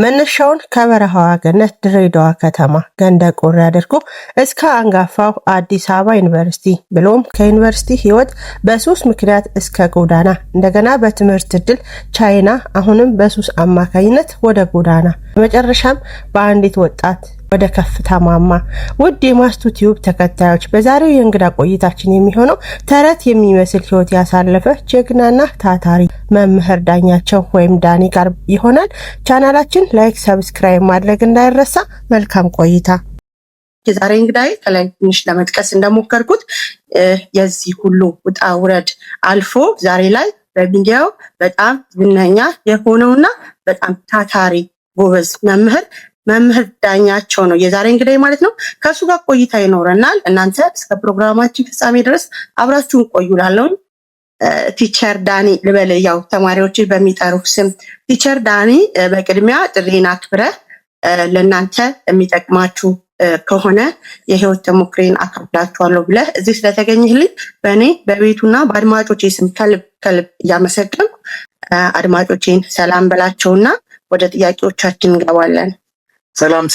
መነሻውን ከበረሃዋ ገነት ድሬዳዋ ከተማ ገንደ ቆሬ አድርጎ እስከ አንጋፋው አዲስ አበባ ዩኒቨርሲቲ ብሎም ከዩኒቨርሲቲ ህይወት በሱስ ምክንያት እስከ ጎዳና እንደገና በትምህርት እድል ቻይና አሁንም በሱስ አማካኝነት ወደ ጎዳና በመጨረሻም በአንዲት ወጣት ወደ ከፍታ ማማ። ውድ የማስቱ ቲዩብ ተከታዮች በዛሬው የእንግዳ ቆይታችን የሚሆነው ተረት የሚመስል ህይወት ያሳለፈ ጀግናና ታታሪ መምህር ዳኛቸው ወይም ዳኒ ጋር ይሆናል። ቻናላችን ላይክ፣ ሰብስክራይብ ማድረግ እንዳይረሳ። መልካም ቆይታ። የዛሬ እንግዳይ ከላይ ትንሽ ለመጥቀስ እንደሞከርኩት የዚህ ሁሉ ውጣ ውረድ አልፎ ዛሬ ላይ በሚዲያው በጣም ዝነኛ የሆነውና በጣም ታታሪ ጎበዝ መምህር ዳኛቸው ነው የዛሬ እንግዳይ ማለት ነው። ከሱ ጋር ቆይታ ይኖረናል። እናንተ እስከ ፕሮግራማችን ፍጻሜ ድረስ አብራችሁን ቆዩ። ላለውን ቲቸር ዳኒ ልበል፣ ያው ተማሪዎች በሚጠሩ ስም ቲቸር ዳኒ፣ በቅድሚያ ጥሪና አክብረ ለእናንተ የሚጠቅማችሁ ከሆነ የህይወት ተሞክሬን አካፍላችኋለሁ ብለህ እዚህ ስለተገኘህልኝ በእኔ በቤቱና በአድማጮቼ ስም ከልብ እያመሰገንኩ አድማጮቼን ሰላም በላቸውና ወደ ጥያቄዎቻችን እንገባለን። ሰላም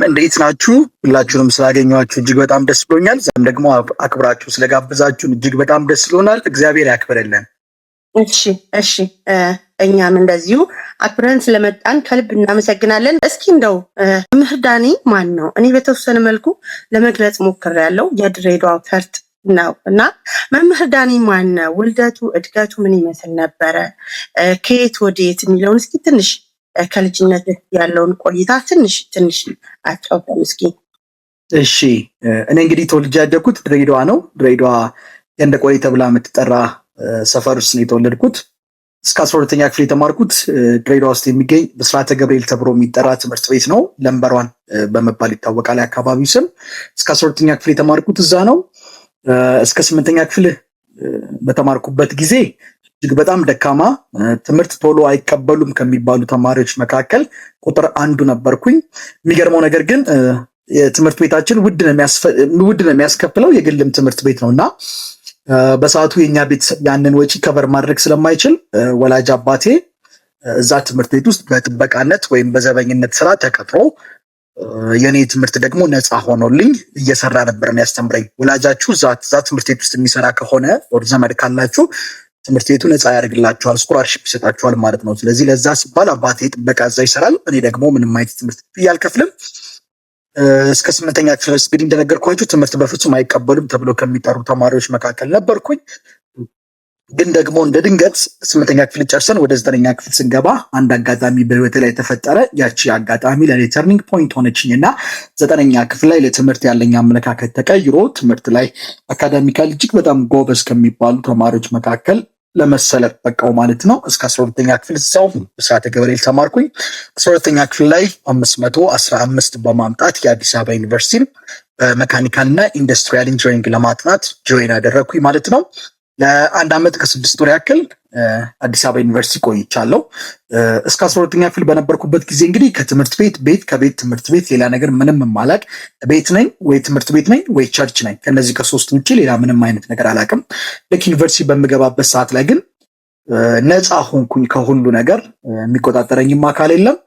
እንዴት ናችሁ? ሁላችሁንም ስላገኘኋችሁ እጅግ በጣም ደስ ብሎኛል። ዛሬም ደግሞ አክብራችሁ ስለጋበዛችሁን እጅግ በጣም ደስ ብሎናል። እግዚአብሔር ያክብረልን። እሺ እኛም እንደዚሁ አክብረን ስለመጣን ከልብ እናመሰግናለን። እስኪ እንደው መምህር ዳኒ ማን ነው? እኔ በተወሰነ መልኩ ለመግለጽ ሞክሬያለሁ። የድሬዳዋ ፈርጥ ነው እና መምህር ዳኒ ማን ነው? ውልደቱ እድገቱ ምን ይመስል ነበረ? ከየት ወዴት የሚለውን እስኪ ትንሽ ከልጅነት ያለውን ቆይታ ትንሽ አጫውተን እስኪ። እሺ እኔ እንግዲህ ተወልጄ ያደግኩት ድሬዳዋ ነው። ድሬዳዋ ገንደ ቆሬ ተብላ የምትጠራ ሰፈር ውስጥ ነው የተወለድኩት። እስከ 12ኛ ክፍል የተማርኩት ድሬዳዋ ውስጥ የሚገኝ ብስራተ ገብርኤል ተብሎ የሚጠራ ትምህርት ቤት ነው። ለምበሯን በመባል ይታወቃል የአካባቢው ስም። እስከ 12ኛ ክፍል የተማርኩት እዛ ነው። እስከ 8ኛ ክፍል በተማርኩበት ጊዜ እጅግ በጣም ደካማ፣ ትምህርት ቶሎ አይቀበሉም ከሚባሉ ተማሪዎች መካከል ቁጥር አንዱ ነበርኩኝ። የሚገርመው ነገር ግን የትምህርት ቤታችን ውድ ነው የሚያስከፍለው፣ የግልም ትምህርት ቤት ነው እና በሰዓቱ የኛ ቤተሰብ ያንን ወጪ ከበር ማድረግ ስለማይችል ወላጅ አባቴ እዛ ትምህርት ቤት ውስጥ በጥበቃነት ወይም በዘበኝነት ስራ ተቀጥሮ የኔ ትምህርት ደግሞ ነፃ ሆኖልኝ እየሰራ ነበር የሚያስተምረኝ። ወላጃችሁ እዛ ትምህርት ቤት ውስጥ የሚሰራ ከሆነ ወደ ዘመድ ካላችሁ ትምህርት ቤቱ ነፃ ያደርግላችኋል፣ ስኮላርሺፕ ይሰጣችኋል ማለት ነው። ስለዚህ ለዛ ሲባል አባቴ ጥበቃ እዛ ይሰራል፣ እኔ ደግሞ ምንም አይነት ትምህርት አልከፍልም። እስከ 8ኛ ክፍል እንግዲህ እንደነገርኳችሁ ትምህርት በፍጹም አይቀበሉም ተብሎ ከሚጠሩ ተማሪዎች መካከል ነበርኩኝ። ግን ደግሞ እንደ ድንገት 8ኛ ክፍል ጨርሰን ወደ 9ኛ ክፍል ስንገባ አንድ አጋጣሚ በህይወቴ ላይ ተፈጠረ። ያቺ አጋጣሚ ለኔ ተርኒንግ ፖይንት ሆነችኝ እና 9ኛ ክፍል ላይ ለትምህርት ያለኝ አመለካከት ተቀይሮ ትምህርት ላይ አካዳሚካል እጅግ በጣም ጎበዝ ከሚባሉ ተማሪዎች መካከል ለመሰለፍ በቃው ማለት ነው። እስከ 12ኛ ክፍል እዛው ብስራተ ገብርኤል ተማርኩኝ። 12ኛ ክፍል ላይ 515 በማምጣት የአዲስ አበባ ዩኒቨርሲቲ በመካኒካል እና ኢንዱስትሪያል ኢንጂነሪንግ ለማጥናት ጆይን አደረግኩኝ ማለት ነው። ለአንድ ዓመት ከ6 ወር ያክል አዲስ አበባ ዩኒቨርሲቲ ቆይቻለሁ። እስከ 12ኛ ክፍል በነበርኩበት ጊዜ እንግዲህ ከትምህርት ቤት ከቤት ትምህርት ቤት ሌላ ነገር ምንም ማላቅ፣ ቤት ነኝ ወይ ትምህርት ቤት ነኝ ወይ ቸርች ነኝ። ከነዚህ ከሶስት ውጪ ሌላ ምንም አይነት ነገር አላቅም። ልክ ዩኒቨርሲቲ በምገባበት ሰዓት ላይ ግን ነፃ ሆንኩኝ ከሁሉ ነገር። የሚቆጣጠረኝም አካል የለም።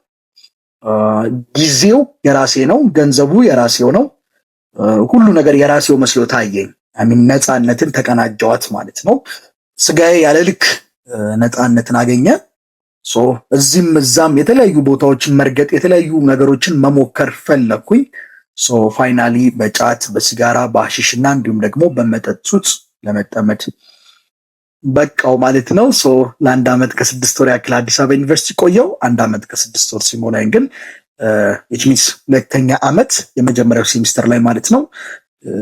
ጊዜው የራሴ ነው፣ ገንዘቡ የራሴው ነው፣ ሁሉ ነገር የራሴው መስሎ ታየኝ። ነፃነትን ተቀናጀዋት ማለት ነው። ስጋዬ ያለ ልክ ነፃነትን አገኘ። እዚህም እዛም የተለያዩ ቦታዎችን መርገጥ፣ የተለያዩ ነገሮችን መሞከር ፈለኩኝ። ፋይናሊ በጫት በሲጋራ በሐሺሽና እንዲሁም ደግሞ በመጠጥ ሱስ ለመጠመድ በቃው ማለት ነው። ለአንድ ዓመት ከ6 ወር ያክል አዲስ አበባ ዩኒቨርሲቲ ቆየው። 1 ዓመት ከ6 ወር ሲሞላኝ ግን ኢትሚስ 2ኛ ዓመት የመጀመሪያው ሴሚስተር ላይ ማለት ነው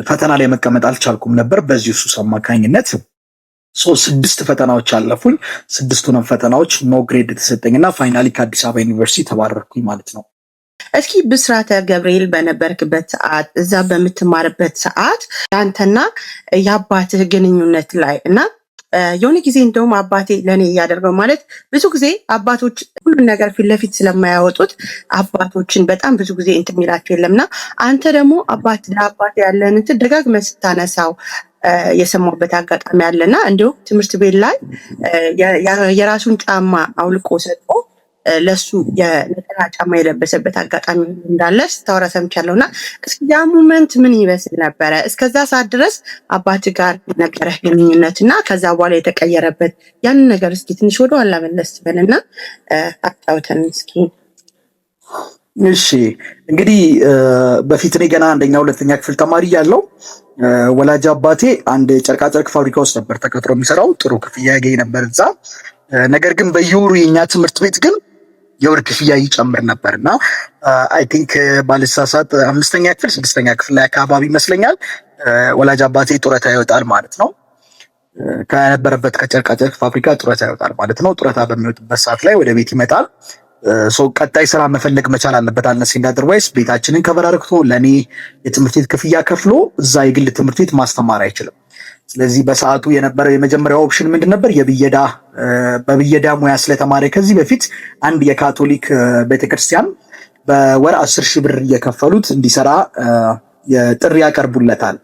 ፈተና ላይ መቀመጥ አልቻልኩም ነበር። በዚህ ሱስ አማካኝነት 6 ፈተናዎች አለፉኝ። 6ቱንም ፈተናዎች ኖ ግሬድ ተሰጠኝና ፋይናሊ ከአዲስ አበባ ዩኒቨርሲቲ ተባረርኩኝ ማለት ነው። እስኪ ብስራተ ገብርኤል በነበርክበት ሰዓት፣ እዛ በምትማርበት ሰዓት ያንተና የአባትህ ግንኙነት ላይ እና የሆነ ጊዜ እንደውም አባቴ ለኔ ያደርገው ማለት ብዙ ጊዜ አባቶች ሁሉን ነገር ፊት ለፊት ስለማያወጡት አባቶችን በጣም ብዙ ጊዜ እንትን የሚላቸው የለምና አንተ ደግሞ ለአባት ያለን እንትን ደጋግመህ ስታነሳው የሰማሁበት አጋጣሚ አለና እንዲሁ ትምህርት ቤት ላይ የራሱን ጫማ አውልቆ ሰጥቶ ለሱ የነጠላ ጫማ የለበሰበት አጋጣሚ እንዳለ ስታወራ ሰምቻለሁ። እና እስኪ ያ ሙመንት ምን ይመስል ነበረ? እስከዛ ሰዓት ድረስ አባት ጋር ነበረ ግንኙነት እና ከዛ በኋላ የተቀየረበት ያንን ነገር እስኪ ትንሽ ወደ ኋላ መለስ በልና አጫውተን እስኪ። እሺ እንግዲህ በፊት እኔ ገና አንደኛ ሁለተኛ ክፍል ተማሪ ያለው ወላጅ አባቴ አንድ ጨርቃጨርቅ ፋብሪካ ውስጥ ነበር ተቀጥሮ የሚሰራው። ጥሩ ክፍያ ያገኝ ነበር እዛ። ነገር ግን በየወሩ የኛ ትምህርት ቤት ግን የወር ክፍያ ይጨምር ነበር እና አይ ቲንክ ባልሳሳት 5ኛ ክፍል 6ኛ ክፍል ላይ አካባቢ ይመስለኛል ወላጅ አባቴ ጡረታ ይወጣል ማለት ነው። ከነበረበት ከጨርቃጨርቅ ፋብሪካ ጡረታ ይወጣል ማለት ነው። ጡረታ በሚወጥበት ሰዓት ላይ ወደ ቤት ይመጣል። ቀጣይ ስራ መፈለግ መቻል አለበት። አልነስ ኢንዳደርዋይስ ቤታችንን ከበራርክቶ ለእኔ የትምህርት ቤት ክፍያ ከፍሎ እዛ የግል ትምህርት ቤት ማስተማር አይችልም። ስለዚህ በሰዓቱ የነበረው የመጀመሪያው ኦፕሽን ምንድን ነበር? በብየዳ ሙያ ስለተማረ ከዚህ በፊት አንድ የካቶሊክ ቤተክርስቲያን በወር 10,000 ብር እየከፈሉት እንዲሰራ ጥሪ ያቀርቡለታል።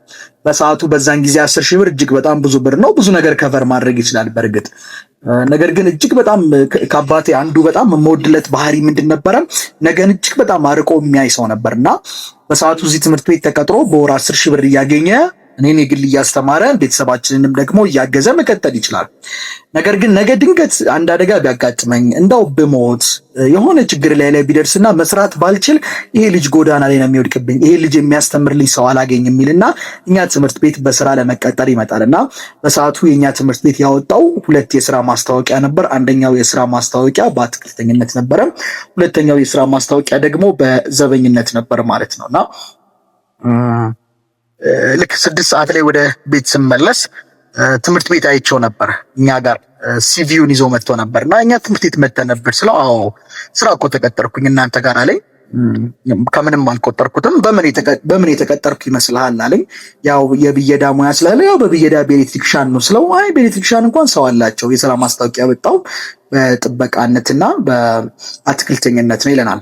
በሰዓቱ በዛን ጊዜ 10,000 ብር እጅግ በጣም ብዙ ብር ነው። ብዙ ነገር ከቨር ማድረግ ይችላል በእርግጥ። ነገር ግን እጅግ በጣም ከአባቴ አንዱ በጣም የምወድለት ባህሪ ምንድን ነበረ? ነገን እጅግ በጣም አርቆ የሚያይ ሰው ነበር እና በሰዓቱ እዚህ ትምህርት ቤት ተቀጥሮ በወር 10,000 ብር እያገኘ እኔን የግል እያስተማረ ቤተሰባችንንም ደግሞ እያገዘ መቀጠል ይችላል። ነገር ግን ነገ ድንገት አንድ አደጋ ቢያጋጥመኝ እንደው ብሞት የሆነ ችግር ላይ ቢደርስና መስራት ባልችል ይሄ ልጅ ጎዳና ላይ ነው የሚወድቅብኝ፣ ይሄ ልጅ የሚያስተምርልኝ ሰው አላገኝ የሚልና እኛ ትምህርት ቤት በስራ ለመቀጠር ይመጣልና በሰዓቱ የኛ ትምህርት ቤት ያወጣው 2 የስራ ማስታወቂያ ነበር። አንደኛው የስራ ማስታወቂያ በአትክልተኝነት ነበረ። ሁለተኛው የስራ ማስታወቂያ ደግሞ በዘበኝነት ነበር ማለት ነውና ልክ 6 ሰዓት ላይ ወደ ቤት ስመለስ ትምህርት ቤት አይቼው ነበር። እኛ ጋር ሲቪውን ይዞ መጥቶ ነበርና እኛ ትምህርት ቤት መጥተን ነበር ስለው፣ አዎ ስራ እኮ ተቀጠርኩኝ እናንተ ጋር አለኝ። ከምንም አልቆጠርኩትም። በምን የተቀጠርኩ ይመስልሃል አለኝ። ያው የብየዳ ሙያ ስላለ ያው በብየዳ በኤሌክትሪክሻን ነው ስለው፣ አይ በኤሌክትሪክሻን እንኳን ሰው አላቸው፣ የስራ ማስታወቂያ ወጣው በጥበቃነትና በአትክልተኝነት ነው ይለናል።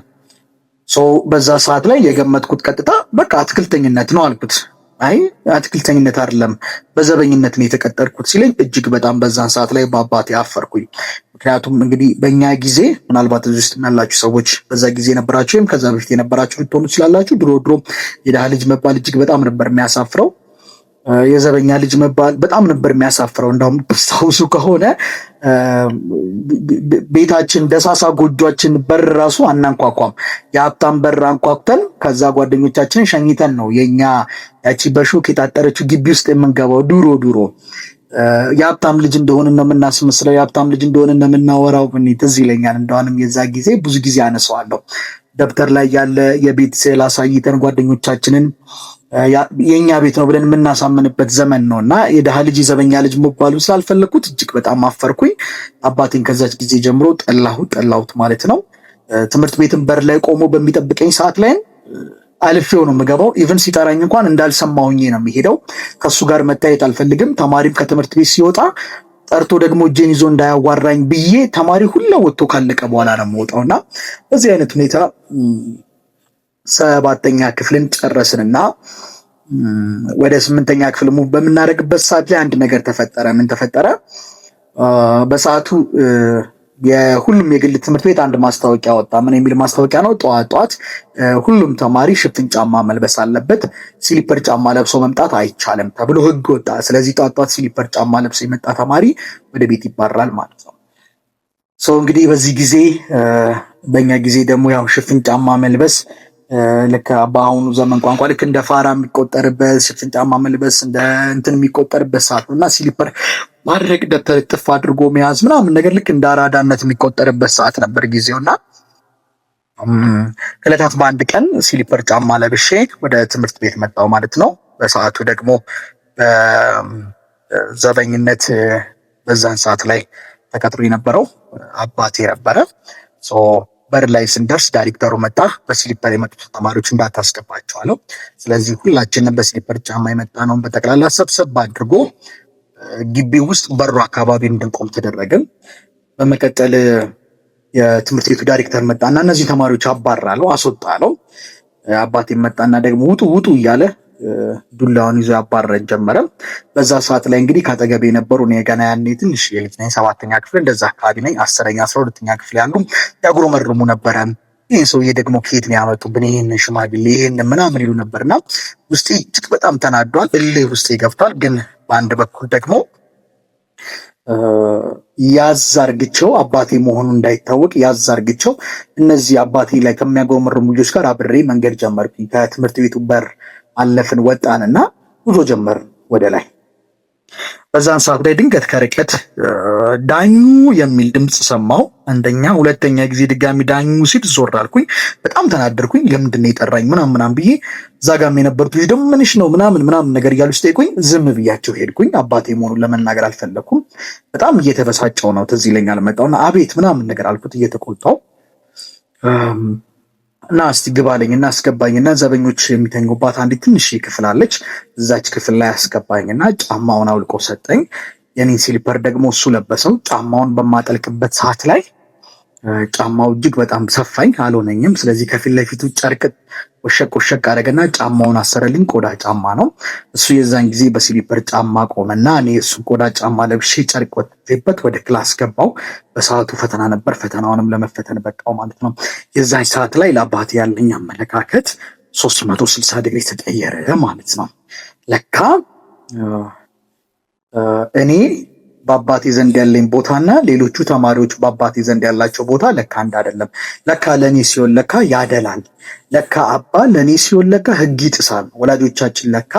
በዛ ሰዓት ላይ የገመትኩት ቀጥታ በቃ አትክልተኝነት ነው አልኩት። አይ አትክልተኝነት አይደለም በዘበኝነት ነው የተቀጠርኩት ሲለኝ እጅግ በጣም በዛን ሰዓት ላይ በአባቴ አፈርኩኝ። ምክንያቱም እንግዲህ በእኛ ጊዜ ምናልባት እዚህ ውስጥ ያላችሁ ሰዎች በዛ ጊዜ የነበራችሁ ወይም ከዛ በፊት የነበራችሁ ልትሆኑ ትችላላችሁ። ድሮ የድሃ ልጅ መባል እጅግ በጣም ነበር የሚያሳፍረው። የዘበኛ ልጅ መባል በጣም ነበር የሚያሳፍረው። እንደውም ታስታውሱ ከሆነ ቤታችን ደሳሳ ጎጆችን በር ራሱ አናንኳኳም። የሀብታም በር አንኳኩተን ከዛ ጓደኞቻችንን ሸኝተን ነው የኛ ያቺ በሹክ የታጠረችው ግቢ ውስጥ የምንገባው። ድሮ የሀብታም ልጅ እንደሆነ ነው የምናስመስለው፣ የሀብታም ልጅ እንደሆነ ነው የምናወራው። ትዝ ይለኛል። እንደውም የዛ ጊዜ ብዙ ጊዜ አነሳዋለሁ። ደብተር ላይ ያለ የቤት ስዕል አሳይተን ጓደኞቻችንን የኛ ቤት ነው ብለን የምናሳምንበት ዘመን ነው እና የድሃ ልጅ የዘበኛ ልጅ መባሉ ስላልፈለኩት እጅግ በጣም አፈርኩኝ። አባቴን ከዛች ጊዜ ጀምሮ ጠላሁት ማለት ነው። ትምህርት ቤትን በር ላይ ቆሞ በሚጠብቀኝ ሰዓት ላይ አልፌው ነው የምገባው። ኢቭን ሲጠራኝ እንኳን እንዳልሰማሁኝ ነው የሚሄደው። ከሱ ጋር መታየት አልፈልግም። ተማሪም ከትምህርት ቤት ሲወጣ ጠርቶ ደግሞ እጄን ይዞ እንዳያዋራኝ ብዬ ተማሪ ሁላ ወጥቶ ካለቀ በኋላ ነው የምወጣውና በዚህ አይነት ሁኔታ 7ኛ ክፍልን ጨረስንና ወደ 8ኛ ክፍል ሙቭ በምናደርግበት ሰዓት ላይ አንድ ነገር ተፈጠረ። ምን ተፈጠረ? በሰዓቱ የሁሉም የግል ትምህርት ቤት አንድ ማስታወቂያ ወጣ። ምን የሚል ማስታወቂያ ነው? ጠዋት ሁሉም ተማሪ ሽፍን ጫማ መልበስ አለበት፣ ስሊፐር ጫማ ለብሶ መምጣት አይቻልም ተብሎ ሕግ ወጣ። ስለዚህ ጠዋት ስሊፐር ጫማ ለብሶ የመጣ ተማሪ ወደ ቤት ይባረራል ማለት ነው። እንግዲህ በዚህ ጊዜ በእኛ ጊዜ ደግሞ ያው ሽፍን ጫማ መልበስ ልክ በአሁኑ ዘመን ቋንቋ ልክ እንደ ፋራ የሚቆጠርበት ሽፍን ጫማ መልበስ እንደ እንትን የሚቆጠርበት ሰዓት ነው እና ስሊፐር ማድረግ ደብተር ጥፍ አድርጎ መያዝ ምናምን ነገር ልክ እንደ አራዳነት የሚቆጠርበት ሰዓት ነበር ጊዜውና ከዕለታት በአንድ ቀን ስሊፐር ጫማ ለብሼ ወደ ትምህርት ቤት መጣሁ ማለት ነው። በሰዓቱ ደግሞ በዘበኝነት በዛን ሰዓት ላይ ተቀጥሮ የነበረው አባቴ ነበረ። በር ላይ ስንደርስ ዳይሬክተሩ መጣ። በስሊፐር የመጡት ተማሪዎች እንዳታስገባቸው አለው። ስለዚህ ሁላችንም በስሊፐር ጫማ የመጣ ነው በጠቅላላ ሰብሰብ አድርጎ ግቢ ውስጥ በሩ አካባቢ እንድንቆም ተደረገ። በመቀጠል የትምህርት ቤቱ ዳይሬክተር መጣና እነዚህ ተማሪዎች አባራለው፣ አስወጣለው። አባቴ መጣና ደግሞ ውጡ እያለ ዱላውን ይዞ ያባረረን ጀመረ። በዛ ሰዓት ላይ እንግዲህ ካጠገቤ የነበሩ እኔ ገና ያኔ ትንሽ የልጅ ነኝ፣ 7ኛ ክፍል እንደዛ አካባቢ ነኝ። 10ኛ 12ኛ ክፍል ያሉ ያጉረመርሙ ነበረ። ይህን ሰውዬ ደግሞ ከየት ነው ያመጡብን? ይህን ሽማግሌ ይህን ምናምን ይሉ ነበርና ውስጤ እጅግ በጣም ተናዷል። እልህ ውስጤ ገብቷል። ግን በአንድ በኩል ደግሞ ያዝ አርግቸው አባቴ መሆኑ እንዳይታወቅ ያዝ አርግቸው እነዚህ አባቴ ላይ ከሚያጎመርሙ ልጆች ጋር አብሬ መንገድ ጀመርኩኝ። ከትምህርት ቤቱ በር አለፍን፣ ወጣንና ጉዞ ጀመርን ወደ ላይ። በዛን ሰዓት ላይ ድንገት ከርቀት ዳኙ የሚል ድምፅ ሰማሁ። አንደኛ፣ ሁለተኛ ጊዜ ድጋሚ ዳኙ ሲል ዞር አልኩኝ። በጣም ተናደርኩኝ። ለምንድን ነው የጠራኝ ምናምን ብዬ እዛ ጋም የነበሩት ልጅ ደግሞ ምንሽ ነው ምናምን ነገር እያሉ ሲጠይቁኝ ዝም ብያቸው ሄድኩኝ። አባቴ መሆኑን ለመናገር አልፈለኩም። በጣም እየተበሳጨው ነው ትዝ ይለኛል። መጣውና አቤት ምናምን ነገር አልኩት እየተቆጣው እና እስቲ ግባለኝ እና አስገባኝና ዘበኞች የሚተኙባት አንዲት ትንሽ ክፍል አለች። እዛች ክፍል ላይ አስገባኝና ጫማውን አውልቆ ሰጠኝ። የኔን ሲሊፐር ደግሞ እሱ ለበሰው። ጫማውን በማጠልቅበት ሰዓት ላይ ጫማው እጅግ በጣም ሰፋኝ፣ አልሆነኝም። ስለዚህ ከፊት ለፊቱ ጨርቅ ወሸቅ አደረገና ጫማውን አሰረልኝ። ቆዳ ጫማ ነው እሱ። የዛን ጊዜ በሲሊፐር ጫማ ቆመና እኔ እሱ ቆዳ ጫማ ለብሼ ጨርቅ ወጥቼበት ወደ ክላስ ገባው። በሰዓቱ ፈተና ነበር። ፈተናውንም ለመፈተን በቃው ማለት ነው። የዛን ሰዓት ላይ ለአባቴ ያለኝ አመለካከት 360 ዲግሪ ተቀየረ ማለት ነው። ለካ እኔ በአባቴ ዘንድ ያለኝ ቦታና ሌሎቹ ተማሪዎች በአባቴ ዘንድ ያላቸው ቦታ ለካ አንድ አይደለም። ለካ ለኔ ሲሆን ለካ ያደላል። ለካ አባ ለኔ ሲሆን ለካ ህግ ይጥሳል። ወላጆቻችን ለካ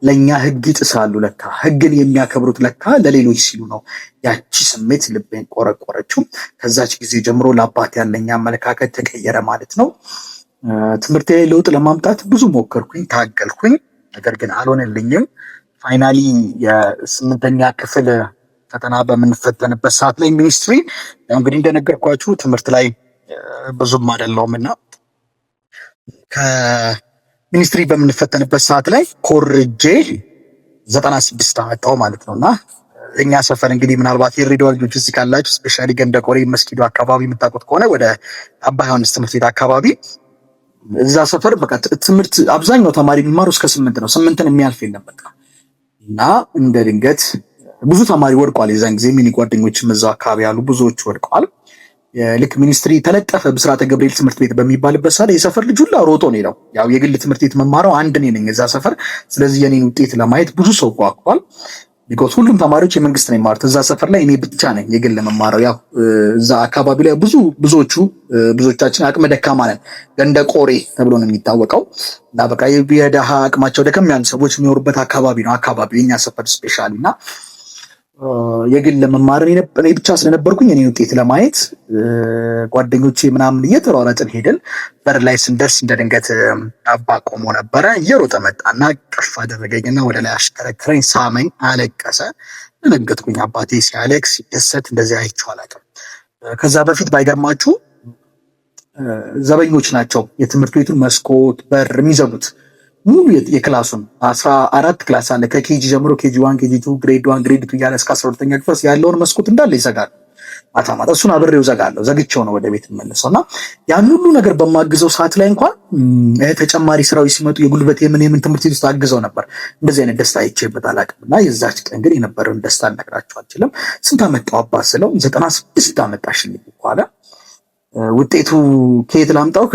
ለኛ ህግ ይጥሳሉ። ለካ ህግን የሚያከብሩት ለካ ለሌሎች ሲሉ ነው። ያቺ ስሜት ልቤን ቆረቆረችው። ከዛች ጊዜ ጀምሮ ለአባቴ ያለኝ አመለካከት ተቀየረ ማለት ነው። ትምህርት ላይ ለውጥ ለማምጣት ብዙ ሞከርኩኝ፣ ታገልኩኝ። ነገር ግን አልሆነልኝም። ፋይናሊ የ8ኛ ክፍል ፈተና በምንፈተንበት ሰዓት ላይ ሚኒስትሪ እንግዲህ እንደነገርኳችሁ ትምህርት ላይ ብዙም አይደለሁም እና ከሚኒስትሪ በምንፈተንበት ሰዓት ላይ ኮርጄ 96 አመጣው ማለት ነው። እና እኛ ሰፈር እንግዲህ ምናልባት የሬዲዮ ልጆች እዚህ ካላችሁ ስፔሻሊ ገንደ ቆሬ መስጊዱ አካባቢ የምታውቁት ከሆነ ወደ አባ ዮሐንስ ትምህርት ቤት አካባቢ እዛ ሰፈር በቃ ትምህርት አብዛኛው ተማሪ የሚማሩ እስከ 8 ነው። 8ን የሚያልፍ የለም በቃ። እና እንደ ድንገት ብዙ ተማሪ ወድቋል። የዛን ጊዜ ሚኒ ጓደኞችም እዛው አካባቢ ያሉ ብዙዎች ወድቀዋል። ልክ ሚኒስትሪ ተለጠፈ ብስራተ ገብርኤል ትምህርት ቤት በሚባልበት ሰዓት የሰፈር ልጅ ሁላ ሮጦ ነው የሄደው። ያው የግል ትምህርት ቤት መማረው አንድ እኔ ነኝ እዛ ሰፈር። ስለዚህ የኔን ውጤት ለማየት ብዙ ሰው ጓጓል። ቢኮዝ ሁሉም ተማሪዎች የመንግስት ነው የሚማሩት። እዛ ሰፈር ላይ እኔ ብቻ ነኝ የግል መማረው። ያው እዛ አካባቢ ላይ ብዙዎቻችን አቅመ ደካማ ነን። ገንደ ቆሬ ተብሎ ነው የሚታወቀው። እና በቃ የደሃ አቅማቸው ደከም ያሉ ሰዎች የሚኖሩበት አካባቢ ነው የኛ ሰፈር ስፔሻሊ። እና የግል ለመማር እኔ ብቻ ስለነበርኩኝ እኔ ውጤት ለማየት ጓደኞቼ ምናምን እየተሯሯጥን ሄደን በር ላይ ስንደርስ እንደ ድንገት አባ ቆሞ ነበረ። እየሮጠ መጣና ቅፍ አደረገኝና ወደ ላይ አሽከረከረኝ፣ ሳመኝ፣ አለቀሰ። ደነገጥኩኝ። አባቴ ሲያለቅስ ሲደሰት እንደዚህ አይቼው አላውቅም። ከዛ በፊት ባይገርማችሁ ዘበኞች ናቸው የትምህርት ቤቱን መስኮት በር የሚዘጉት። ሙሉ የክላሱን 14 ክላስ አለ። ከኬጂ ጀምሮ ኬጂ 1 ኬጂ 2 ግሬድ 1 ግሬድ 2 እያለ እስከ 12ኛ ክፍል ያለውን መስኮት እንዳለ ይዘጋል። ማታ እሱን አብሬው ዘግቼው ነው ወደ ቤት የምመለሰው። እና ያን ሁሉ ነገር በማግዘው ሰዓት ላይ እንኳን ተጨማሪ ስራዎች ሲመጡ የጉልበት የምን ትምህርት ቤት ውስጥ አግዘው ነበር። እንደዚህ አይነት ደስታ አይቼበት አላውቅም። እና የዛች ቀን ግን የነበረውን ደስታ ልነግራችሁ አልችልም። ስንት አመጣው አባ ስለው 96 አመጣሽልኝ እኮ አለ። ውጤቱ ከየት ላምጣው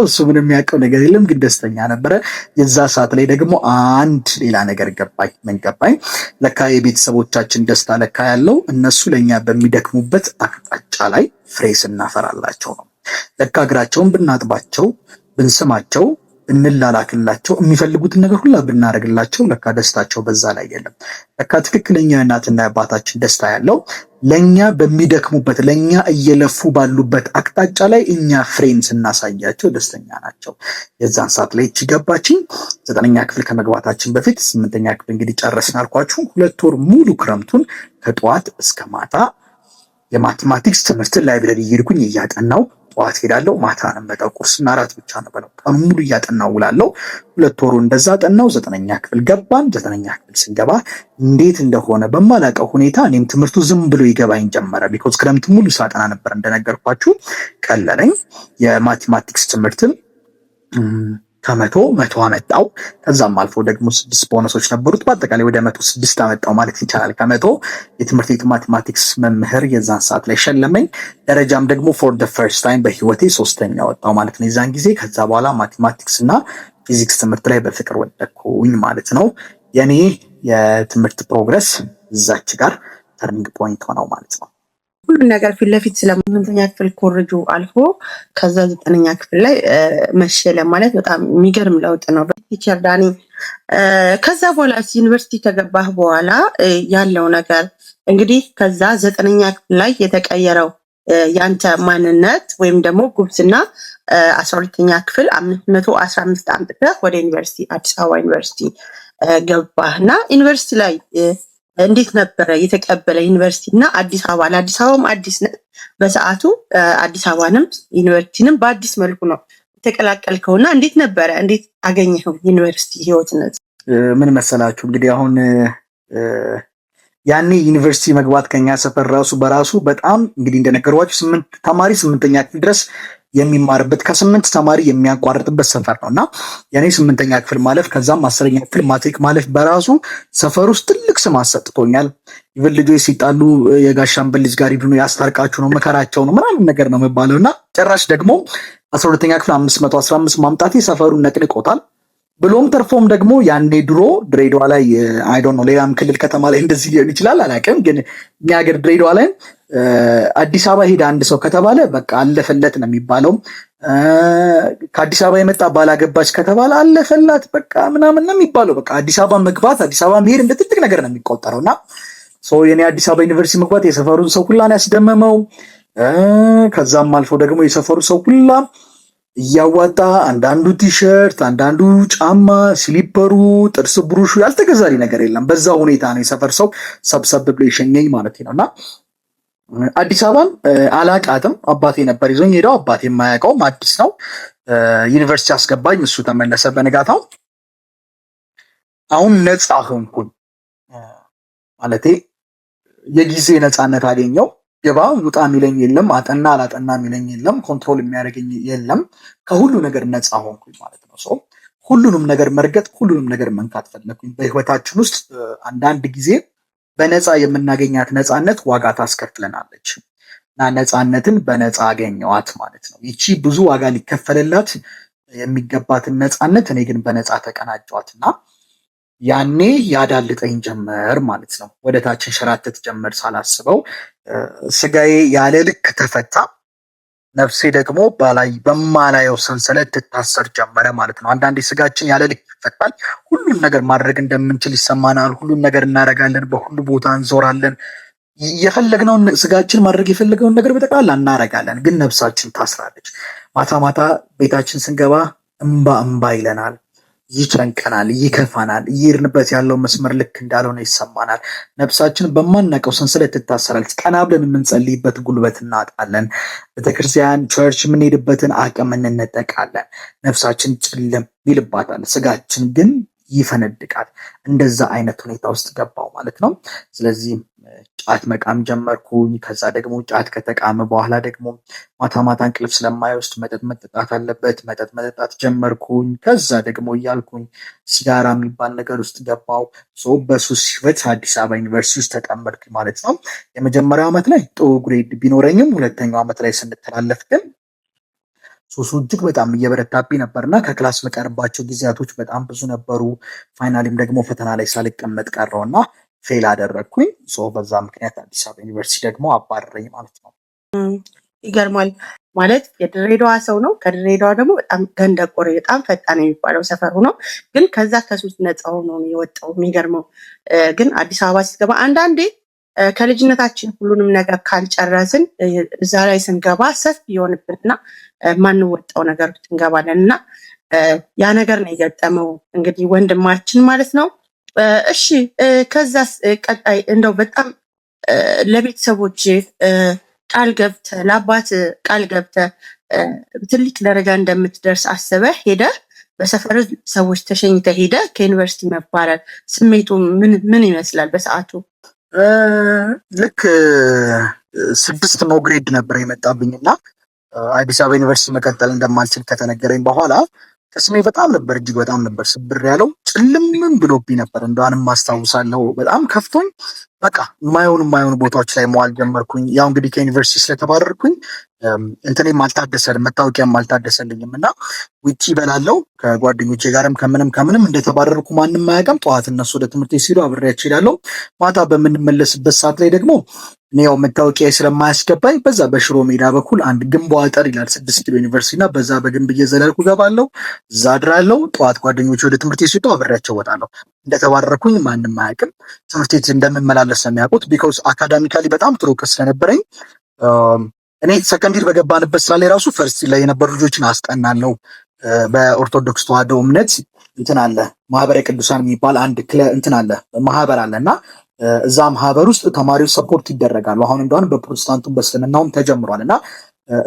እሱ ምንም የሚያውቀው ነገር የለም፣ ግን ደስተኛ ነበረ። የዛ ሰዓት ላይ ደግሞ አንድ ሌላ ነገር ገባኝ። ምን ገባኝ? ለካ የቤተሰቦቻችን ደስታ ለካ ያለው እነሱ ለኛ በሚደክሙበት አቅጣጫ ላይ ፍሬ ስናፈራላቸው ነው። ለካ እግራቸውን ብናጥባቸው፣ ብንስማቸው፣ ብንላላክላቸው፣ የሚፈልጉትን ነገር ሁላ ብናደርግላቸው ለካ ደስታቸው በዛ ላይ የለም። ለካ ትክክለኛ እናትና አባታችን ደስታ ያለው ለኛ በሚደክሙበት ለኛ እየለፉ ባሉበት አቅጣጫ ላይ እኛ ፍሬን ስናሳያቸው ደስተኛ ናቸው። የዛን ሰዓት ላይ እቺ ገባችኝ። 9ኛ ክፍል ከመግባታችን በፊት 8ኛ ክፍል እንግዲህ ጨረስን አልኳችሁ። 2 ወር ሙሉ ክረምቱን ከጠዋት እስከ ማታ የማቴማቲክስ ትምህርትን ላይብረሪ እየሄድኩኝ እያጠናው ጠዋት ሄዳለሁ፣ ማታ ነው የምመጣው። ቁርስና እራት ብቻ ነው በለው። ቀኑን ሙሉ እያጠናው ውላለሁ። 2 ወሩ እንደዛ ጠናው። 9ኛ ክፍል ገባን። 9ኛ ክፍል ስንገባ እንዴት እንደሆነ በማላውቀው ሁኔታ እኔም ትምህርቱ ዝም ብሎ ይገባኝ ጀመረ። ቢኮዝ ክረምት ሙሉ ሳጠና ነበር እንደነገርኳችሁ። ቀለለኝ። የማቴማቲክስ ትምህርትን ከመቶ አመጣው። ከዛም አልፎ ደግሞ 6 ቦነሶች ነበሩት። በአጠቃላይ ወደ 106 አመጣው ማለት ይቻላል። ከመቶ የትምህርት ቤት ማቴማቲክስ መምህር የዛን ሰዓት ላይ ሸለመኝ። ደረጃም ደግሞ ፎር ደ ፈርስት ታይም በህይወቴ 3ኛ ወጣው ማለት ነው የዛን ጊዜ። ከዛ በኋላ ማቴማቲክስ እና ፊዚክስ ትምህርት ላይ በፍቅር ወደኩኝ ማለት ነው። የኔ የትምህርት ፕሮግረስ እዛች ጋር ተርኒንግ ፖይንት ሆነው ማለት ነው። ሁሉን ነገር ፊት ለፊት ስለስምንተኛ ክፍል ኮርጆ አልፎ ከዛ 9ኛ ክፍል ላይ መሸለም ማለት በጣም የሚገርም ለውጥ ነው። ቲቸር ዳኒ ከዛ በኋላ ዩኒቨርሲቲ ከገባህ በኋላ ያለው ነገር እንግዲህ ከዛ 9ኛ ክፍል ላይ የተቀየረው ያንተ ማንነት ወይም ደግሞ ጉብዝና 12ኛ ክፍል 515 አምጥተህ ወደ ዩኒቨርሲቲ አዲስ አበባ ዩኒቨርሲቲ ገባህ እና ዩኒቨርሲቲ ላይ እንዴት ነበረ የተቀበለ ዩኒቨርሲቲ እና አዲስ አበባ? ለአዲስ አበባም አዲስ በሰዓቱ አዲስ አበባንም ዩኒቨርሲቲንም በአዲስ መልኩ ነው የተቀላቀልከውና እንዴት ነበረ? እንዴት አገኘኸው ዩኒቨርሲቲ ህይወትነት? ምን መሰላችሁ እንግዲህ አሁን ያኔ ዩኒቨርሲቲ መግባት ከኛ ሰፈር ራሱ በራሱ በጣም እንግዲህ እንደነገርኳችሁ 8ኛ ክፍል ድረስ የሚማርበት ከ8 ተማሪ የሚያቋርጥበት ሰፈር ነው እና የኔ 8ኛ ክፍል ማለፍ ከዛም 10ኛ ክፍል ማትሪክ ማለፍ በራሱ ሰፈር ውስጥ ትልቅ ስም አሰጥቶኛል። ይብል ልጆች ሲጣሉ የጋሻምበል ልጅ ጋር ሂዱ ያስታርቃችሁ ነው መከራቸው ነው ምናምን ነገር ነው የሚባለው እና ጭራሽ ደግሞ 12ኛ ክፍል 515 ማምጣቴ ሰፈሩን ነቅንቆታል። ብሎም ተርፎም ደግሞ ያኔ ድሮ ድሬዳዋ ላይ አይ ዶንት ኖ ሌላም ክልል ከተማ ላይ እንደዚህ ሊሆን ይችላል አላውቅም፣ ግን እኛ ሀገር ድሬዳዋ ላይ አዲስ አበባ ሄደ አንድ ሰው ከተባለ በቃ አለፈለት ነው የሚባለው። ከአዲስ አበባ የመጣ ባላገባች ከተባለ አለፈላት በቃ ምናምን ነው የሚባለው። በቃ አዲስ አበባ መግባት አዲስ አበባ መሄድ እንደ ትልቅ ነገር ነው የሚቆጠረው እና የኔ አዲስ አበባ ዩኒቨርሲቲ መግባት የሰፈሩን ሰው ሁላ ነው ያስደመመው። ከዛም አልፎ ደግሞ የሰፈሩ ሰው ሁላ እያዋጣ አንዳንዱ ቲሸርት፣ አንዳንዱ ጫማ፣ ስሊፐሩ፣ ጥርስ ብሩሹ ያልተገዛሪ ነገር የለም። በዛ ሁኔታ ነው የሰፈር ሰው ሰብሰብ ብሎ የሸኘኝ ማለት ነው እና አዲስ አበባን አላቃትም። አባቴ ነበር ይዞኝ ሄደው። አባቴ የማያውቀውም አዲስ ነው። ዩኒቨርሲቲ አስገባኝ። እሱ ተመለሰ በነጋታው። አሁን ነፃ ሆንኩኝ ማለቴ የጊዜ ነፃነት አገኘው። ገባ ውጣ የሚለኝ የለም፣ አጠና አላጠና የሚለኝ የለም፣ ኮንትሮል የሚያደርገኝ የለም። ከሁሉ ነገር ነፃ ሆንኩኝ ማለት ነው። ሁሉንም ነገር መርገጥ፣ ሁሉንም ነገር መንካት ፈለኩኝ። በህይወታችን ውስጥ አንዳንድ ጊዜ በነፃ የምናገኛት ነፃነት ዋጋ ታስከፍለናለች እና ነፃነትን በነፃ አገኘዋት ማለት ነው። ይቺ ብዙ ዋጋ ሊከፈልላት የሚገባትን ነፃነት እኔ ግን በነፃ ተቀናጇት እና ያኔ ያዳልጠኝ ጀመር ማለት ነው። ወደ ታችን ሸራተት ጀመር ሳላስበው። ስጋዬ ያለ ልክ ተፈታ፣ ነፍሴ ደግሞ በማላየው ሰንሰለት ትታሰር ጀመረ ማለት ነው። አንዳንዴ ስጋችን ያለ ልክ ይፈታል። ሁሉም ነገር ማድረግ እንደምንችል ይሰማናል። ሁሉም ነገር እናረጋለን። በሁሉ ቦታ እንዞራለን። የፈለግነውን ስጋችን ማድረግ የፈለገውን ነገር በጠቅላላ እናረጋለን። ግን ነፍሳችን ታስራለች። ማታ ማታ ቤታችን ስንገባ እምባ ይለናል፣ ይጨንቀናል፣ ይከፋናል። እየሄድንበት ያለው መስመር ልክ እንዳልሆነ ይሰማናል። ነፍሳችን በማናውቀው ሰንሰለት ትታሰራለች። ቀና ብለን የምንጸልይበት ጉልበት እናጣለን። ቤተክርስቲያን፣ ቸርች የምንሄድበትን አቅም እንነጠቃለን። ነፍሳችን ጭልም ይልባታል፣ ስጋችን ግን ይፈነድቃል። እንደዛ አይነት ሁኔታ ውስጥ ገባው ማለት ነው። ስለዚህ ጫት መቃም ጀመርኩኝ። ከዛ ደግሞ ጫት ከተቃመ በኋላ ደግሞ ማታ ማታ እንቅልፍ ስለማይወስድ መጠጥ መጠጣት አለበት፣ መጠጥ መጠጣት ጀመርኩኝ። ከዛ ደግሞ እያልኩኝ ሲጋራ የሚባል ነገር ውስጥ ገባው። በሱስ ህይወት አዲስ አበባ ዩኒቨርሲቲ ውስጥ ተቀመጥኩኝ ማለት ነው። የመጀመሪያው ዓመት ላይ ጥሩ ግሬድ ቢኖረኝም 2ኛው ዓመት ላይ ስንተላለፍ ግን ሱሱ እጅግ በጣም እየበረታብኝ ነበርና ከክላስ መቀርባቸው ጊዜያቶች በጣም ብዙ ነበሩ። ፋይናሊም ደግሞ ፈተና ላይ ሳልቀመጥ ቀረውና ፌል አደረግኩኝ። በዛ ምክንያት አዲስ አበባ ዩኒቨርሲቲ ደግሞ አባረረኝ ማለት ነው። ይገርማል። ማለት የድሬዳዋ ሰው ነው። ከድሬዳዋ ደግሞ በጣም ገንደቆሬ በጣም ፈጣን የሚባለው ሰፈሩ ነው። ግን ከዛ ከሱስ ነፃ ሆኖ ነው የወጣው። የሚገርመው ግን አዲስ አበባ ሲገባ አንዳንዴ ከልጅነታችን ሁሉንም ነገር ካልጨረስን እዛ ላይ ስንገባ ሰፊ የሆንብንና ማንወጣው ነገር እንገባለን እና ያ ነገር ነው የገጠመው እንግዲህ ወንድማችን ማለት ነው። እሺ ከዛ ቀጣይ እንደው በጣም ለቤተሰቦች ቃል ገብተ ለአባት ቃል ገብተ ትልቅ ደረጃ እንደምትደርስ አስበህ ሄደህ በሰፈር ሰዎች ተሸኝተ ሄደ ከዩኒቨርሲቲ መባረር ስሜቱ ምን ይመስላል በሰዓቱ? ልክ 6 ነው ግሬድ ነበር የመጣብኝና አዲስ አበባ ዩኒቨርሲቲ መቀጠል እንደማልችል ከተነገረኝ በኋላ ቅስሜ በጣም ነበር እጅግ በጣም ነበር ስብር ያለው። ጭልምም ብሎብኝ ነበር። እንደዋንም ማስታውሳለሁ በጣም ከፍቶኝ በቃ የማይሆኑ ቦታዎች ላይ መዋል ጀመርኩኝ። ያው እንግዲህ ከዩኒቨርሲቲ ስለተባረርኩኝ እንትኔም አልታደሰልም መታወቂያም አልታደሰልኝም እና ውጪ በላለው ከጓደኞቼ ጋርም ከምንም እንደተባረርኩ ማንም አያውቅም። ጠዋት እነሱ ወደ ትምህርት ሲሄዱ አብሬያቸው እሄዳለሁ። ማታ በምንመለስበት ሰዓት ላይ ደግሞ እኔ ያው መታወቂያ ስለማያስገባኝ በዛ በሽሮ ሜዳ በኩል አንድ ግንብ አጠር ይላል 6 ኪሎ ዩኒቨርሲቲ እና በዛ በግንብ እየዘለልኩ ገባለሁ። እዛ አድራለሁ። ጠዋት ጓደኞቼ ወደ ትምህርት ሲሄዱ አብሬያቸው እወጣለሁ። እንደተባረርኩኝ ማንም አያውቅም። ትምህርት ቤት እንደምመላለስ ነው የሚያውቁት። ቢኮዝ አካዳሚካሊ በጣም ጥሩ እውቀት ስለነበረኝ እኔ ሰከንዲር በገባንበት ስራ ላይ ራሱ ፈርስት ላይ የነበሩ ልጆችን አስጠናለሁ። በኦርቶዶክስ ተዋህዶ እምነት እንትን አለ ማህበረ ቅዱሳን የሚባል አንድ እንትን አለ ማህበር አለ እና እዛ ማህበር ውስጥ ተማሪዎች ሰፖርት ይደረጋሉ። አሁን እንደሆነ በፕሮቴስታንቱም በእስልምናውም ተጀምሯል እና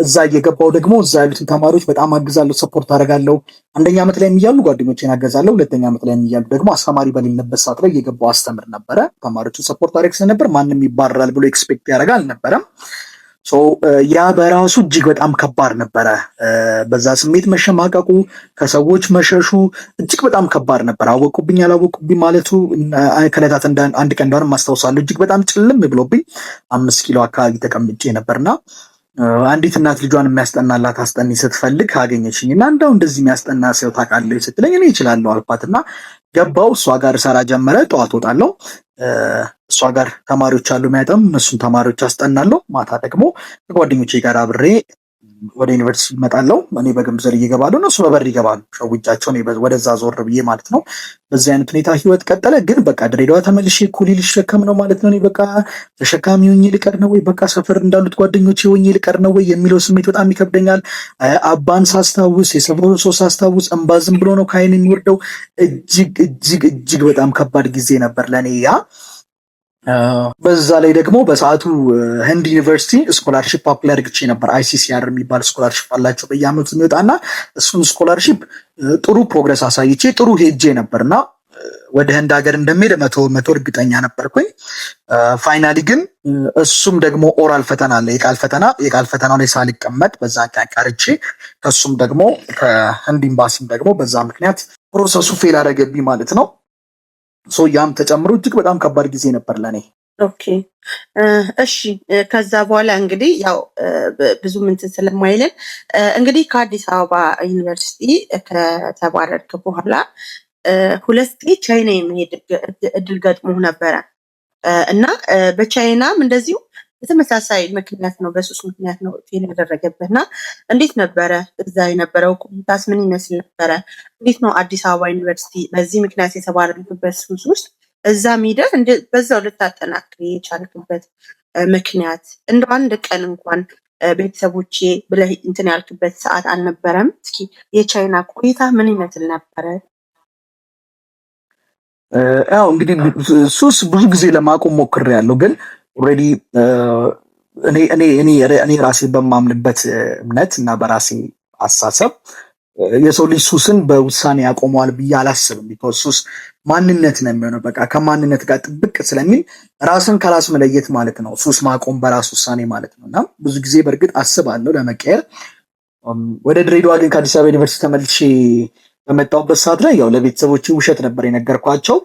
እዛ እየገባው ደግሞ እዛ ያሉትን ተማሪዎች በጣም አግዛለሁ፣ ሰፖርት አደርጋለሁ። አንደኛ ዓመት ላይ የሚያሉ ጓደኞቼን አገዛለሁ። ሁለተኛ ዓመት ላይ የሚያሉ ደግሞ አስተማሪ በሌለበት ሰዓት ላይ እየገባው አስተምር ነበረ። ተማሪዎችን ሰፖርት አደረግ ስለነበር ማንም ይባረራል ብሎ ኤክስፔክት ያደርግ አልነበረም። ያ በራሱ እጅግ በጣም ከባድ ነበረ። በዛ ስሜት መሸማቀቁ፣ ከሰዎች መሸሹ እጅግ በጣም ከባድ ነበር። አወቁብኝ አላወቁብኝ ማለቱ ከዕለታት አንድ ቀን እንደሆነ ማስታወሳለሁ። እጅግ በጣም ጭልም ብሎብኝ 5 ኪሎ አካባቢ ተቀምጬ ነበርና አንዲት እናት ልጇን የሚያስጠናላት አስጠኒ ስትፈልግ አገኘችኝ እና እንደው እንደዚህ የሚያስጠና ሰው ታውቃለች ስትለኝ እኔ እችላለሁ አልኳት እና ገባው። እሷ ጋር ሰራ ጀመረ። ጠዋት ወጣለሁ፣ እሷ ጋር ተማሪዎች አሉ የሚያጠኑ እነሱን ተማሪዎች አስጠናለሁ። ማታ ደግሞ ከጓደኞቼ ጋር አብሬ ወደ ዩኒቨርሲቲ እመጣለሁ። እኔ በግንብ ዘል እየገባለሁ፣ እነሱ በበር ይገባሉ። ሸውጃቸው እኔ ወደዛ ዞር ብዬ ማለት ነው። በዚህ አይነት ሁኔታ ህይወት ቀጠለ። ግን በቃ ድሬዳዋ ተመልሼ ኩሊ ልሸከም ነው ማለት ነው። እኔ በቃ ተሸካሚ ሆኜ ልቀር ነው ወይ በቃ ሰፈር እንዳሉት ጓደኞቼ ሆኜ ልቀር ነው ወይ የሚለው ስሜት በጣም ይከብደኛል። አባን ሳስታውስ፣ የሰፈሩ ሰው ሳስታውስ እንባ ዝም ብሎ ነው ከዓይን የሚወርደው። እጅግ በጣም ከባድ ጊዜ ነበር ለእኔ ያ። በዛ ላይ ደግሞ በሰዓቱ ህንድ ዩኒቨርሲቲ ስኮላርሺፕ አፕላይ አድርግቼ ነበር። አይሲሲአር የሚባል ስኮላርሺፕ አላቸው በየአመቱ የሚወጣና እሱን ስኮላርሺፕ ጥሩ ፕሮግረስ አሳይቼ ጥሩ ሄጄ ነበርና ወደ ህንድ ሀገር እንደሚሄድ መቶ እርግጠኛ ነበርኩኝ። ፋይናሊ ግን እሱም ደግሞ ኦራል ፈተና አለ፣ የቃል ፈተናው ላይ ሳልቀመጥ በዛ ቀርቼ ከሱም ደግሞ ከህንድ ኤምባሲም ደግሞ በዛ ምክንያት ፕሮሰሱ ፌል አደረገብኝ ማለት ነው። ያም ተጨምሮ እጅግ በጣም ከባድ ጊዜ ነበር ለኔ። ኦኬ እሺ። ከዛ በኋላ እንግዲህ ያው ብዙ ምንትን ስለማይልን እንግዲህ ከአዲስ አበባ ዩኒቨርሲቲ ከተባረርክ በኋላ 2 ጊዜ ቻይና የመሄድ እድል ገጥሞ ነበረ እና በቻይናም እንደዚሁ በተመሳሳይ ምክንያት ነው፣ በሱስ ምክንያት ነው ፌል ያደረገብህና እንዴት ነበረ እዛ የነበረው ቆይታስ ምን ይመስል ነበረ? እንዴት ነው አዲስ አበባ ዩኒቨርሲቲ በዚህ ምክንያት የተባረርክበት ሱስ ውስጥ እዛ ሚደር በዛው ልታጠናክር የቻልክበት ምክንያት እንደ አንድ ቀን እንኳን ቤተሰቦቼ ብለህ እንትን ያልክበት ሰዓት አልነበረም? እስኪ የቻይና ቆይታ ምን ይመስል ነበረ? ያው እንግዲህ ሱስ ብዙ ጊዜ ለማቆም ሞክሬያለሁ ግን ኦልሬዲ እኔ ራሴ በማምንበት እምነት እና በራሴ አሳሰብ የሰው ልጅ ሱስን በውሳኔ ያቆመዋል ብዬ አላስብም። ቢኮዝ ሱስ ማንነት ነው የሚሆነው። በቃ ከማንነት ጋር ጥብቅ ስለሚል ራስን ከራስ መለየት ማለት ነው ሱስ ማቆም በራስ ውሳኔ ማለት ነው። እና ብዙ ጊዜ በእርግጥ አስባለሁ ለመቀየር። ወደ ድሬዳዋ ግን ከአዲስ አበባ ዩኒቨርሲቲ ተመልሼ በመጣሁበት ሰዓት ላይ ያው ለቤተሰቦቼ ውሸት ነበር የነገርኳቸው።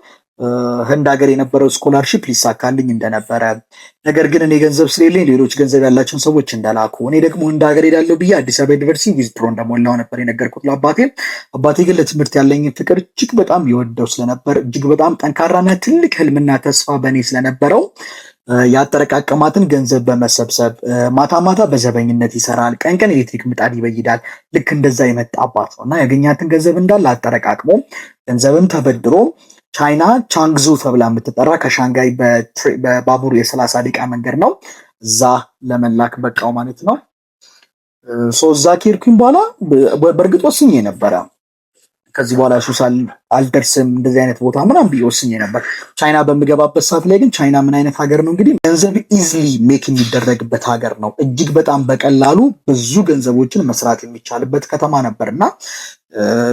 ህንድ ሀገር የነበረው ስኮላርሺፕ ሊሳካልኝ እንደነበረ፣ ነገር ግን እኔ ገንዘብ ስለሌለኝ ሌሎች ገንዘብ ያላቸውን ሰዎች እንደላኩ፣ እኔ ደግሞ ህንድ ሀገር ሄዳለሁ ብዬ አዲስ አበባ ዩኒቨርሲቲ ዊዝድሮ እንደሞላው ነበር የነገርኩት ለአባቴ። አባቴ ግን ለትምህርት ያለኝን ፍቅር እጅግ በጣም ይወደው ስለነበር እጅግ በጣም ጠንካራና ትልቅ ህልምና ተስፋ በእኔ ስለነበረው ያጠረቃቀማትን ገንዘብ በመሰብሰብ ማታ ማታ በዘበኝነት ይሰራል፣ ቀን ቀን ኤሌክትሪክ ምጣድ ይበይዳል። ልክ እንደዛ የመጣ አባት ነው እና ያገኛትን ገንዘብ እንዳለ አጠረቃቅሞ ገንዘብም ተበድሮ ቻይና ቻንግዙ ተብላ የምትጠራ ከሻንጋይ በባቡር የ30 ደቂቃ መንገድ ነው፣ እዛ ለመላክ በቃው ማለት ነው። እዛ ከሄድኩኝ በኋላ በእርግጥ ወስኜ ነበረ ከዚህ በኋላ ሱስ አልደርስም እንደዚህ አይነት ቦታ ምናምን ብዬ ወስኜ ነበር። ቻይና በምገባበት ሰዓት ላይ ግን ቻይና ምን አይነት ሀገር ነው እንግዲህ ገንዘብ ኢዝሊ ሜክ የሚደረግበት ሀገር ነው። እጅግ በጣም በቀላሉ ብዙ ገንዘቦችን መስራት የሚቻልበት ከተማ ነበር እና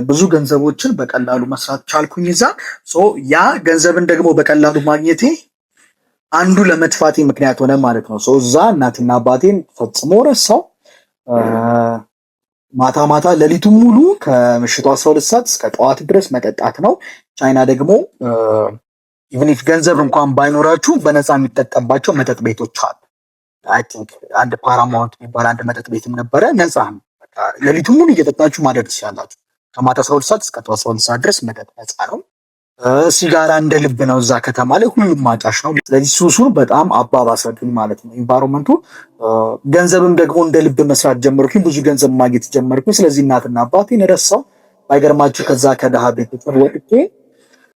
ብዙ ገንዘቦችን በቀላሉ መስራት ቻልኩኝ እዛ። ያ ገንዘብን ደግሞ በቀላሉ ማግኘቴ አንዱ ለመጥፋቴ ምክንያት ሆነ ማለት ነው። እዛ እናትና አባቴን ፈጽሞ ረሳው። ማታ ማታ ሌሊቱን ሙሉ ከምሽቱ 12 ሰዓት እስከ ጠዋት ድረስ መጠጣት ነው። ቻይና ደግሞ ኢቭን ኢፍ ገንዘብ እንኳን ባይኖራችሁ በነፃ የሚጠቀምባቸው መጠጥ ቤቶች አሉ። አይ ቲንክ አንድ ፓራማውንት የሚባል አንድ መጠጥ ቤትም ነበረ፣ ነፃ ነው። ሌሊቱን ሙሉ እየጠጣችሁ ማደር ትችላላችሁ። ከማታ 12 ሰዓት እስከ ጠዋት 12 ሰዓት ድረስ መጠጥ ነፃ ነው። ሲጋራ እንደ ልብ ነው እዛ ከተማ ላይ ሁሉም ማጫሽ ነው። ስለዚህ ሱሱን በጣም አባባሰብኝ ማለት ነው ኢንቫይሮንመንቱ። ገንዘብም ደግሞ እንደ ልብ መስራት ጀመርኩኝ፣ ብዙ ገንዘብ ማግኘት ጀመርኩኝ። ስለዚህ እናትና አባቴን ረሳው። ባይገርማችሁ ከዛ ከድሃ ቤት ወጥቼ